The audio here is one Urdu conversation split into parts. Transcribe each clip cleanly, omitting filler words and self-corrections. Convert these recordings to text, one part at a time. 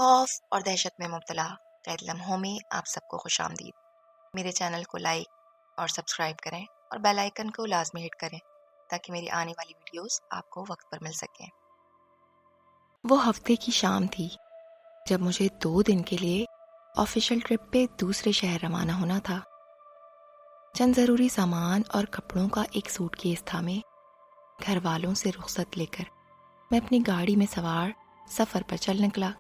خوف اور دہشت میں مبتلا قید لمحوں میں آپ سب کو خوش آمدید۔ میرے چینل کو لائک اور سبسکرائب کریں اور بیل آئیکن کو لازمی ہٹ کریں تاکہ میری آنے والی ویڈیوز آپ کو وقت پر مل سکیں۔ وہ ہفتے کی شام تھی جب مجھے 2 دن کے لیے آفیشیل ٹرپ پہ دوسرے شہر روانہ ہونا تھا۔ چند ضروری سامان اور کپڑوں کا ایک سوٹ کیس تھا۔ میں گھر والوں سے رخصت لے کر میں اپنی گاڑی میں سوار سفر پر چل نکلا۔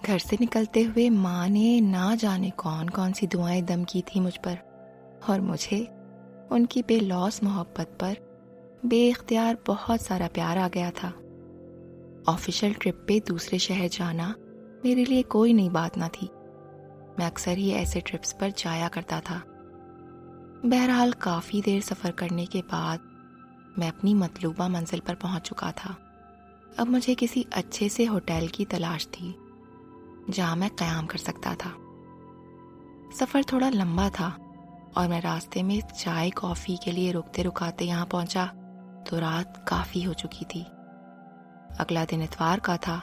گھر سے نکلتے ہوئے ماں نے نہ جانے کون کون سی دعائیں دم کی تھی مجھ پر، اور مجھے ان کی بے لوث محبت پر بے اختیار بہت سارا پیار آ گیا تھا۔ آفیشیل ٹرپ پہ دوسرے شہر جانا میرے لیے کوئی نئی بات نہ تھی، میں اکثر ہی ایسے ٹرپس پر جایا کرتا تھا۔ بہرحال کافی دیر سفر کرنے کے بعد میں اپنی مطلوبہ منزل پر پہنچ چکا تھا۔ اب مجھے کسی اچھے سے ہوٹل کی تلاش تھی جہاں میں قیام کر سکتا تھا۔ سفر تھوڑا لمبا تھا اور میں راستے میں چائے کافی کے لیے رکتے رکاتے یہاں پہنچا تو رات کافی ہو چکی تھی۔ اگلا دن اتوار کا تھا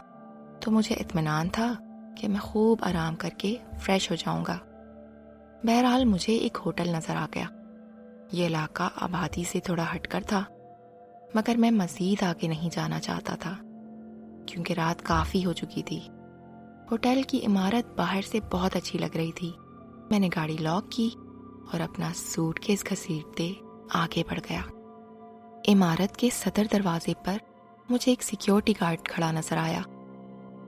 تو مجھے اطمینان تھا کہ میں خوب آرام کر کے فریش ہو جاؤں گا۔ بہرحال مجھے ایک ہوٹل نظر آ گیا۔ یہ علاقہ آبادی سے تھوڑا ہٹ کر تھا، مگر میں مزید آگے نہیں جانا چاہتا تھا کیونکہ رات کافی ہو چکی تھی۔ ہوٹل کی عمارت باہر سے بہت اچھی لگ رہی تھی۔ میں نے گاڑی لاک کی اور اپنا سوٹ کیس گھسیٹتے آگے بڑھ گیا۔ عمارت کے صدر دروازے پر مجھے ایک سیکیورٹی گارڈ کھڑا نظر آیا،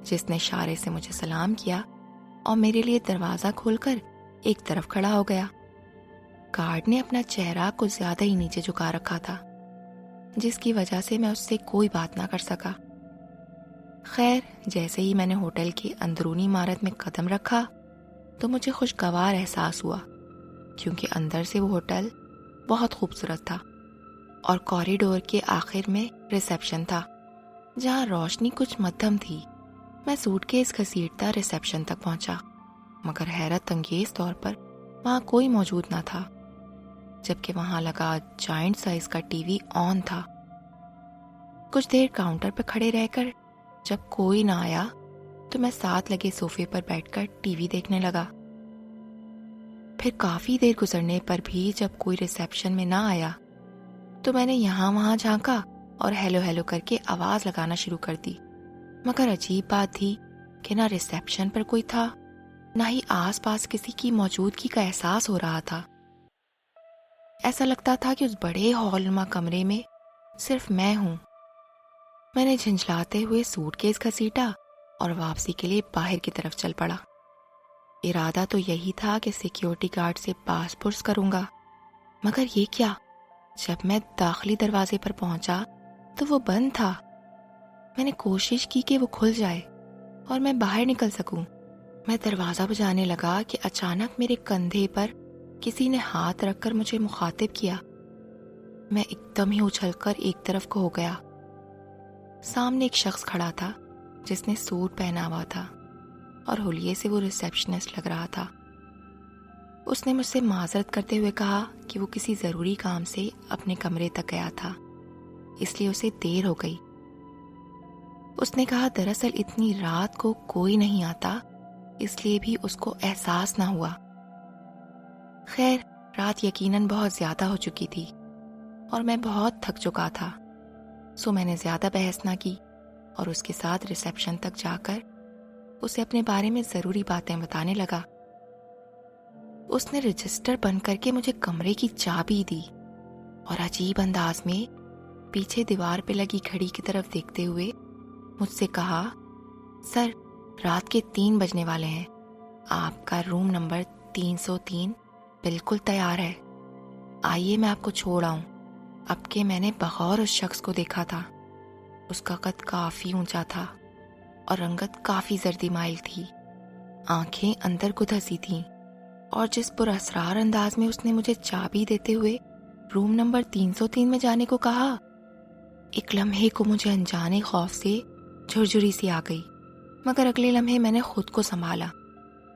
جس نے اشارے سے مجھے سلام کیا اور میرے لیے دروازہ کھول کر ایک طرف کھڑا ہو گیا۔ گارڈ نے اپنا چہرہ کچھ زیادہ ہی نیچے جھکا رکھا تھا، جس کی وجہ سے میں اس سے کوئی بات نہ کر سکا۔ خیر، جیسے ہی میں نے ہوٹل کی اندرونی عمارت میں قدم رکھا تو مجھے خوشگوار احساس ہوا، کیونکہ اندر سے وہ ہوٹل بہت خوبصورت تھا اور کوریڈور کے آخر میں ریسیپشن تھا جہاں روشنی کچھ مدھم تھی۔ میں سوٹ کیس گھسیٹتا ریسیپشن تک پہنچا، مگر حیرت انگیز طور پر وہاں کوئی موجود نہ تھا، جبکہ وہاں لگا جائنٹ سائز کا ٹی وی آن تھا۔ کچھ دیر کاؤنٹر پر کھڑے رہ کر جب کوئی نہ آیا تو میں ساتھ لگے صوفے پر بیٹھ کر ٹی وی دیکھنے لگا۔ پھر کافی دیر گزرنے پر بھی جب کوئی ریسیپشن میں نہ آیا تو میں نے یہاں وہاں جھانکا اور ہیلو ہیلو کر کے آواز لگانا شروع کر دی، مگر عجیب بات تھی کہ نہ ریسیپشن پر کوئی تھا، نہ ہی آس پاس کسی کی موجودگی کا احساس ہو رہا تھا۔ ایسا لگتا تھا کہ اس بڑے ہال نما کمرے میں صرف میں ہوں۔ میں نے جھنجھلاتے ہوئے سوٹ کیس گھسیٹا اور واپسی کے لیے باہر کی طرف چل پڑا۔ ارادہ تو یہی تھا کہ سیکیورٹی گارڈ سے پاس پرس کروں گا، مگر یہ کیا؟ جب میں داخلی دروازے پر پہنچا تو وہ بند تھا۔ میں نے کوشش کی کہ وہ کھل جائے اور میں باہر نکل سکوں۔ میں دروازہ بجانے لگا کہ اچانک میرے کندھے پر کسی نے ہاتھ رکھ کر مجھے مخاطب کیا۔ میں ایک دم ہی اچھل کر ایک طرف کو ہو گیا۔ سامنے ایک شخص کھڑا تھا جس نے سوٹ پہنا ہوا تھا اور حلیے سے وہ ریسیپشنسٹ لگ رہا تھا۔ اس نے مجھ سے معذرت کرتے ہوئے کہا کہ وہ کسی ضروری کام سے اپنے کمرے تک گیا تھا، اس لیے اسے دیر ہو گئی۔ اس نے کہا دراصل اتنی رات کو کوئی نہیں آتا، اس لیے بھی اس کو احساس نہ ہوا۔ خیر، رات یقیناً بہت زیادہ ہو چکی تھی اور میں بہت تھک چکا تھا، سو میں نے زیادہ بحث نہ کی اور اس کے ساتھ ریسیپشن تک جا کر اسے اپنے بارے میں ضروری باتیں بتانے لگا۔ اس نے رجسٹر بند کر کے مجھے کمرے کی چابی دی اور عجیب انداز میں پیچھے دیوار پہ لگی گھڑی کی طرف دیکھتے ہوئے مجھ سے کہا، سر، رات کے 3 بجنے والے ہیں، آپ کا روم نمبر 303 بالکل تیار ہے، آئیے میں آپ کو چھوڑ آؤں۔ اب کہ میں نے بغور اس شخص کو دیکھا تھا، اس کا قد کافی اونچا تھا اور رنگت کافی زردی مائل تھی، آنکھیں اندر کو دھسی تھیں، اور جس پر اسرار انداز میں اس نے مجھے چابی دیتے ہوئے روم نمبر 303 میں جانے کو کہا، ایک لمحے کو مجھے انجانے خوف سے جھرجھری سی آ گئی، مگر اگلے لمحے میں نے خود کو سنبھالا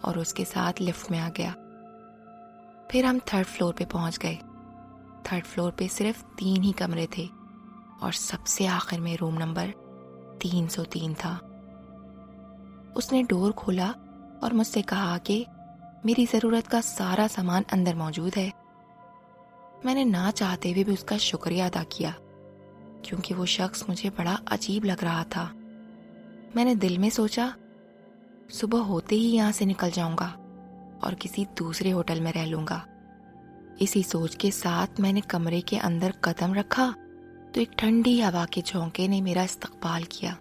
اور اس کے ساتھ لفٹ میں آ گیا۔ پھر ہم 3rd فلور پہ پہنچ گئے۔ 3rd فلور پہ صرف 3 ہی کمرے تھے اور سب سے آخر میں روم نمبر 303 تھا۔ اس نے ڈور کھولا اور مجھ سے کہا کہ میری ضرورت کا سارا سامان اندر موجود ہے۔ میں نے نہ چاہتے ہوئے بھی اس کا شکریہ ادا کیا، کیونکہ وہ شخص مجھے بڑا عجیب لگ رہا تھا۔ میں نے دل میں سوچا صبح ہوتے ہی یہاں سے نکل جاؤں گا اور کسی دوسرے ہوٹل میں رہ لوں گا۔ اسی سوچ کے ساتھ میں نے کمرے کے اندر قدم رکھا تو ایک ٹھنڈی ہوا کے جھونکے نے میرا استقبال کیا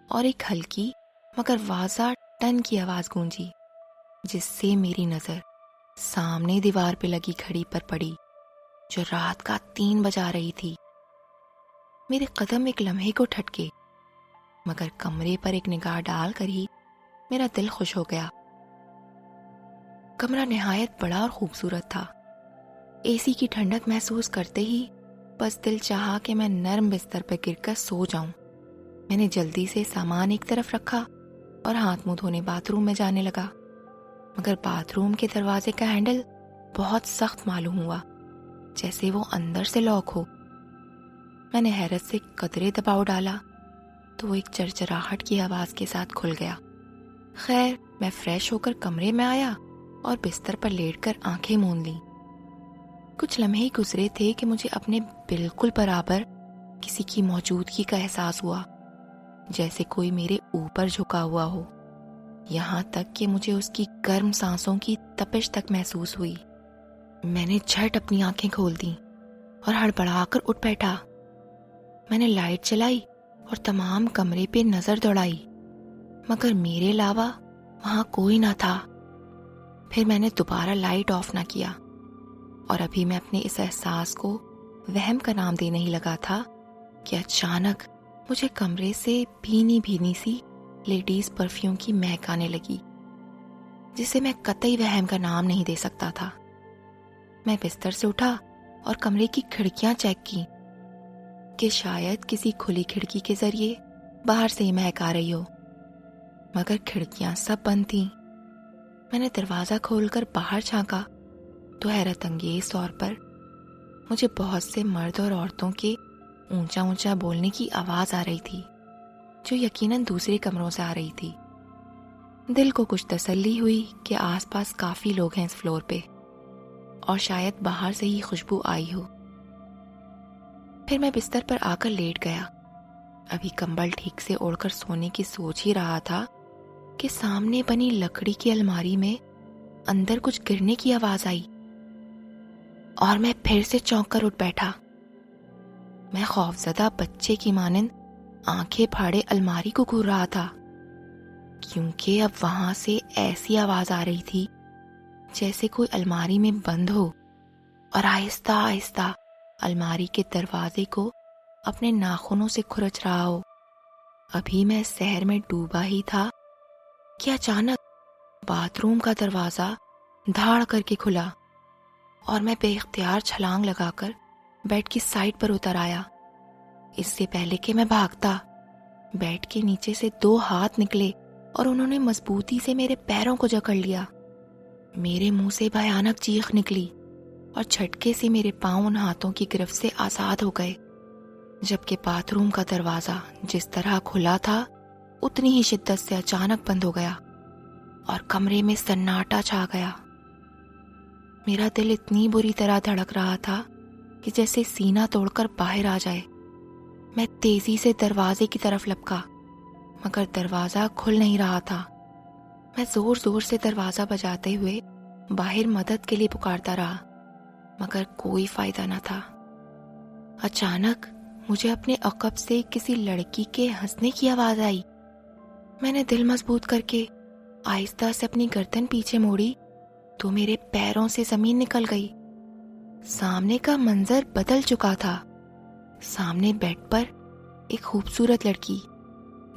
اور ایک ہلکی مگر واضح ٹن کی آواز گونجی، جس سے میری نظر سامنے دیوار پہ لگی گھڑی پر پڑی جو رات کا 3 بجا رہی تھی۔ میرے قدم ایک لمحے کو ٹھٹکے، مگر کمرے پر ایک نگاہ ڈال کر ہی میرا دل خوش ہو گیا۔ کمرہ نہایت بڑا اور خوبصورت تھا۔ اے سی کی ٹھنڈک محسوس کرتے ہی بس دل چاہا کہ میں نرم بستر پر گر کر سو جاؤں۔ میں نے جلدی سے سامان ایک طرف رکھا اور ہاتھ منہ دھونے باتھ روم میں جانے لگا، مگر باتھ روم کے دروازے کا ہینڈل بہت سخت معلوم ہوا، جیسے وہ اندر سے لاک ہو۔ میں نے حیرت سے قدرے دباؤ ڈالا تو وہ ایک چرچراہٹ کی آواز کے ساتھ کھل گیا۔ خیر، میں فریش ہو کر کمرے میں آیا اور بستر پر لیٹ کر آنکھیں موند لیں۔ کچھ لمحے گزرے تھے کہ مجھے اپنے بالکل برابر کسی کی موجودگی کا احساس ہوا، جیسے کوئی میرے اوپر جھکا ہوا ہو، یہاں تک کہ مجھے اس کی گرم سانسوں کی تپش تک محسوس ہوئی۔ میں نے جھٹ اپنی آنکھیں کھول دیں اور ہڑبڑا کر اٹھ بیٹھا۔ میں نے لائٹ چلائی اور تمام کمرے پہ نظر دوڑائی، مگر میرے علاوہ وہاں کوئی نہ تھا۔ پھر میں نے دوبارہ لائٹ آف نہ کیا، اور ابھی میں اپنے اس احساس کو وہم کا نام دینے ہی لگا تھا کہ اچانک مجھے کمرے سے بھینی بھینی سی لیڈیز پرفیوم کی مہک آنے لگی، جسے میں قطعی وہم کا نام نہیں دے سکتا تھا۔ میں بستر سے اٹھا اور کمرے کی کھڑکیاں چیک کی کہ شاید کسی کھلی کھڑکی کے ذریعے باہر سے ہی مہک آ رہی ہو، مگر کھڑکیاں سب بند تھیں۔ میں نے دروازہ کھول کر باہر جھانکا تو حیرت انگیز طور پر مجھے بہت سے مرد اور عورتوں کے اونچا اونچا بولنے کی آواز آ رہی تھی، جو یقیناً دوسرے کمروں سے آ رہی تھی۔ دل کو کچھ تسلی ہوئی کہ آس پاس کافی لوگ ہیں اس فلور پہ، اور شاید باہر سے ہی خوشبو آئی ہو۔ پھر میں بستر پر آ کر لیٹ گیا۔ ابھی کمبل ٹھیک سے اوڑھ کر سونے کی سوچ ہی رہا تھا کہ سامنے بنی لکڑی کی الماری میں اندر کچھ گرنے کی آواز آئی، اور میں پھر سے چونک کر اٹھ بیٹھا۔ میں خوفزدہ بچے کی مانند آنکھیں پھاڑے الماری کو گھور رہا تھا، کیونکہ اب وہاں سے ایسی آواز آ رہی تھی جیسے کوئی الماری میں بند ہو اور آہستہ آہستہ الماری کے دروازے کو اپنے ناخنوں سے کھرچ رہا ہو۔ ابھی میں سحر میں ڈوبا ہی تھا کہ اچانک باتھ روم کا دروازہ دھاڑ کر کے کھلا اور میں بے اختیار چھلانگ لگا کر بیڈ کی سائڈ پر اتر آیا۔ اس سے پہلے کہ میں بھاگتا، بیڈ کے نیچے سے 2 ہاتھ نکلے اور انہوں نے مضبوطی سے میرے پیروں کو جکڑ لیا۔ میرے منہ سے بھیانک چیخ نکلی اور جھٹکے سے میرے پاؤں ان ہاتھوں کی گرفت سے آزاد ہو گئے، جبکہ باتھ روم کا دروازہ جس طرح کھلا تھا اتنی ہی شدت سے اچانک بند ہو گیا اور کمرے میں سناٹا چھا گیا۔ میرا دل اتنی بری طرح دھڑک رہا تھا کہ جیسے سینہ توڑ کر باہر آ جائے۔ میں تیزی سے دروازے کی طرف لپکا، مگر دروازہ کھل نہیں رہا تھا۔ میں زور زور سے دروازہ بجاتے ہوئے باہر مدد کے لیے پکارتا رہا، مگر کوئی فائدہ نہ تھا۔ اچانک مجھے اپنے عقب سے کسی لڑکی کے ہنسنے کی آواز آئی۔ میں نے دل مضبوط کر کے آہستہ سے اپنی گردن پیچھے موڑی تو میرے پیروں سے زمین نکل گئی۔ سامنے کا منظر بدل چکا تھا۔ سامنے بیڈ پر ایک خوبصورت لڑکی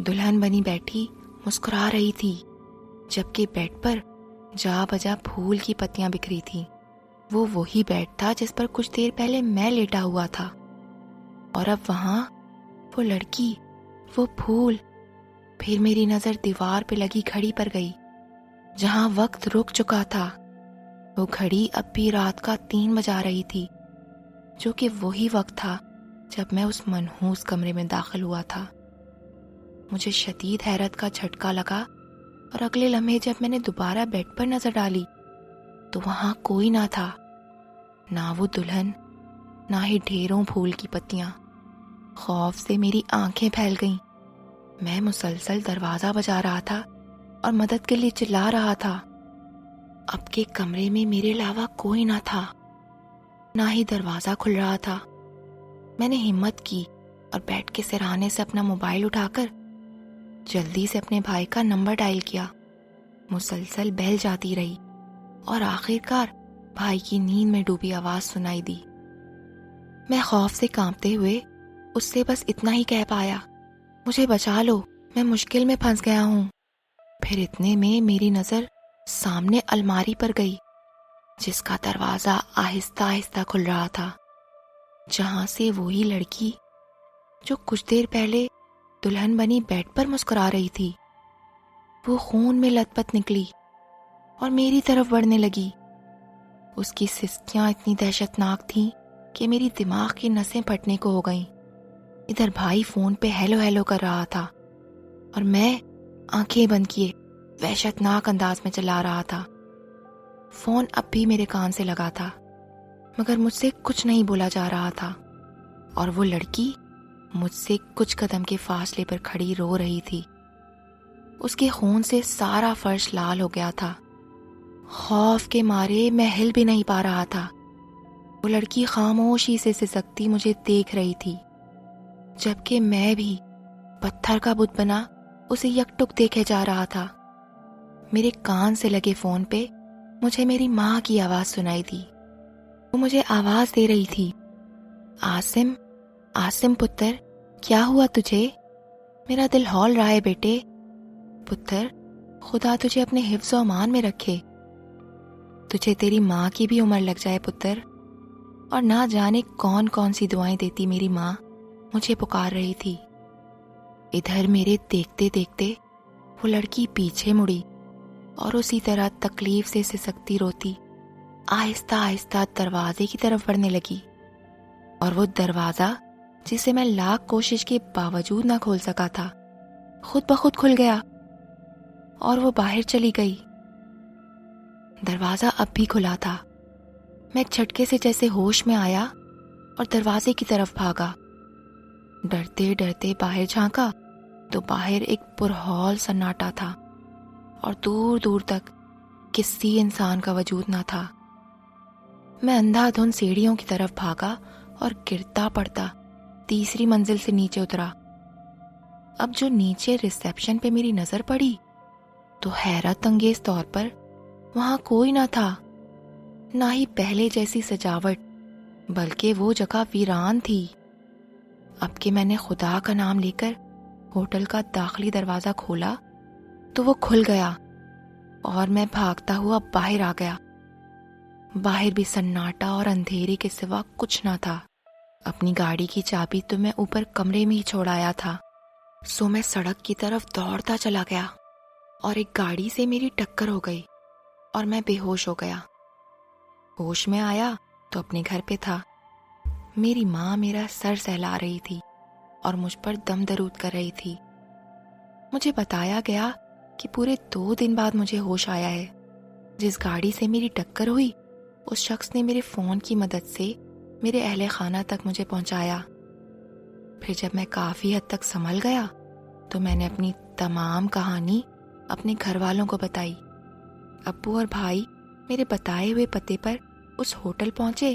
دلہن بنی بیٹھی مسکرا رہی تھی، جبکہ بیڈ پر جا بجا پھول کی پتیاں بکھری تھیں۔ وہ وہی بیڈ تھا جس پر کچھ دیر پہلے میں لیٹا ہوا تھا، اور اب وہاں وہ لڑکی، وہ پھول۔ پھر میری نظر دیوار پہ لگی گھڑی پر گئی، جہاں وقت رک چکا تھا۔ وہ گھڑی اب بھی رات کا 3 بجا رہی تھی، جو کہ وہی وقت تھا جب میں اس منحوس کمرے میں داخل ہوا تھا۔ مجھے شدید حیرت کا جھٹکا لگا اور اگلے لمحے جب میں نے دوبارہ بیڈ پر نظر ڈالی تو وہاں کوئی نہ تھا، نہ وہ دلہن، نہ ہی ڈھیروں پھول کی پتیاں۔ خوف سے میری آنکھیں پھیل گئیں۔ میں مسلسل دروازہ بجا رہا تھا اور مدد کے لیے چلا رہا تھا۔ اب کے کمرے میں میرے علاوہ کوئی نہ تھا، نہ ہی دروازہ کھل رہا تھا۔ میں نے ہمت کی اور بیڈ کے سرہانے سے اپنا موبائل اٹھا کر جلدی سے اپنے بھائی کا نمبر ڈائل کیا۔ مسلسل بیل جاتی رہی اور آخر کار بھائی کی نیند میں ڈوبی آواز سنائی دی۔ میں خوف سے کانپتے ہوئے اس سے بس اتنا ہی کہہ پایا، مجھے بچا لو، میں مشکل میں پھنس گیا ہوں۔ پھر اتنے میں میری نظر سامنے الماری پر گئی جس کا دروازہ آہستہ آہستہ کھل رہا تھا، جہاں سے وہی لڑکی جو کچھ دیر پہلے دلہن بنی بیڈ پر مسکرا رہی تھی، وہ خون میں لت پت نکلی اور میری طرف بڑھنے لگی۔ اس کی سسکیاں اتنی دہشت ناک تھیں کہ میری دماغ کی نسیں پھٹنے کو ہو گئیں۔ ادھر بھائی فون پہ ہیلو ہیلو کر رہا تھا اور میں آنکھیں بند کیے وحشت ناک انداز میں چلا رہا تھا۔ فون اب بھی میرے کان سے لگا تھا مگر مجھ سے کچھ نہیں بولا جا رہا تھا، اور وہ لڑکی مجھ سے کچھ قدم کے فاصلے پر کھڑی رو رہی تھی۔ اس کے خون سے سارا فرش لال ہو گیا تھا۔ خوف کے مارے میں ہل بھی نہیں پا رہا تھا۔ وہ لڑکی خاموشی سے سسکتی مجھے دیکھ رہی تھی، جبکہ میں بھی پتھر کا بت بنا اسے یک ٹک دیکھے جا رہا تھا۔ میرے کان سے لگے فون پہ مجھے میری ماں کی آواز سنائی دی۔ وہ مجھے آواز دے رہی تھی، عاصم، عاصم پتر، کیا ہوا تجھے؟ میرا دل ہول رہا ہے بیٹے۔ پتر، خدا تجھے اپنے حفظ و امان میں رکھے، تجھے تیری ماں کی بھی عمر لگ جائے پتر۔ اور نہ جانے کون کون سی دعائیں دیتی میری ماں مجھے پکار رہی تھی۔ ادھر میرے دیکھتے دیکھتے وہ لڑکی پیچھے مڑی اور اسی طرح تکلیف سے سسکتی روتی آہستہ آہستہ دروازے کی طرف بڑھنے لگی، اور وہ دروازہ جسے میں لاکھ کوشش کے باوجود نہ کھول سکا تھا خود بخود کھل گیا اور وہ باہر چلی گئی۔ دروازہ اب بھی کھلا تھا۔ میں ایک جھٹکے سے جیسے ہوش میں آیا اور دروازے کی طرف بھاگا۔ ڈرتے ڈرتے باہر جھانکا تو باہر ایک پرہول سناٹا تھا اور دور دور تک کسی انسان کا وجود نہ تھا۔ میں اندھا دھند سیڑھیوں کی طرف بھاگا اور گرتا پڑتا تیسری منزل سے نیچے اترا۔ اب جو نیچے ریسیپشن پہ میری نظر پڑی تو حیرت انگیز طور پر وہاں کوئی نہ تھا، نہ ہی پہلے جیسی سجاوٹ، بلکہ وہ جگہ ویران تھی۔ اب کہ میں نے خدا کا نام لے کر ہوٹل کا داخلی دروازہ کھولا تو وہ کھل گیا اور میں بھاگتا ہوا باہر آ گیا۔ باہر بھی سناٹا اور اندھیرے کے سوا کچھ نہ تھا۔ اپنی گاڑی کی چابی تو میں اوپر کمرے میں ہی چھوڑ آیا تھا، سو میں سڑک کی طرف دوڑتا چلا گیا اور ایک گاڑی سے میری ٹکر ہو گئی اور میں بے ہوش ہو گیا۔ ہوش میں آیا تو اپنے گھر پہ تھا۔ میری ماں میرا سر سہلا رہی تھی اور مجھ پر دم درود کر رہی تھی۔ مجھے بتایا گیا کہ پورے 2 دن بعد مجھے ہوش آیا ہے۔ جس گاڑی سے میری ٹکر ہوئی اس شخص نے میرے فون کی مدد سے میرے اہل خانہ تک مجھے پہنچایا۔ پھر جب میں کافی حد تک سنبھل گیا تو میں نے اپنی تمام کہانی اپنے گھر والوں کو بتائی۔ ابو اور بھائی میرے بتائے ہوئے پتے پر اس ہوٹل پہنچے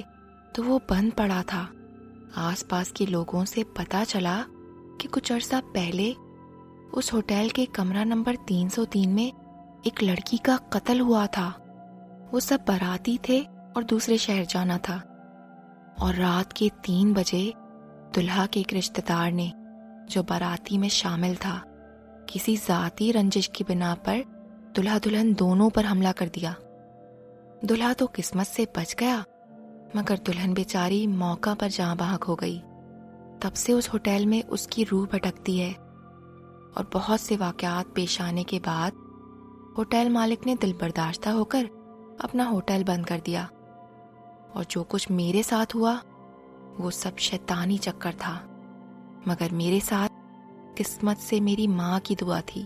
تو وہ بند پڑا تھا۔ آس پاس کے لوگوں سے پتا چلا کہ کچھ عرصہ پہلے اس ہوٹل کے کمرہ نمبر 303 میں ایک لڑکی کا قتل ہوا تھا۔ وہ سب باراتی تھے اور دوسرے شہر جانا تھا، اور رات کے 3 بجے دلہا کے ایک رشتہ دار نے جو باراتی میں شامل تھا کسی ذاتی رنجش کی بنا پر دلہا دلہن دونوں پر حملہ کر دیا۔ دلہا تو قسمت سے بچ گیا مگر دلہن بیچاری موقع پر جاں بحق ہو گئی۔ تب سے اس ہوٹل میں اس کی روح بھٹکتی ہے، اور بہت سے واقعات پیش آنے کے بعد ہوٹل مالک نے دل برداشتہ ہو کر اپنا ہوٹل بند کر دیا، اور جو کچھ میرے ساتھ ہوا وہ سب شیطانی چکر تھا، مگر میرے ساتھ قسمت سے میری ماں کی دعا تھی۔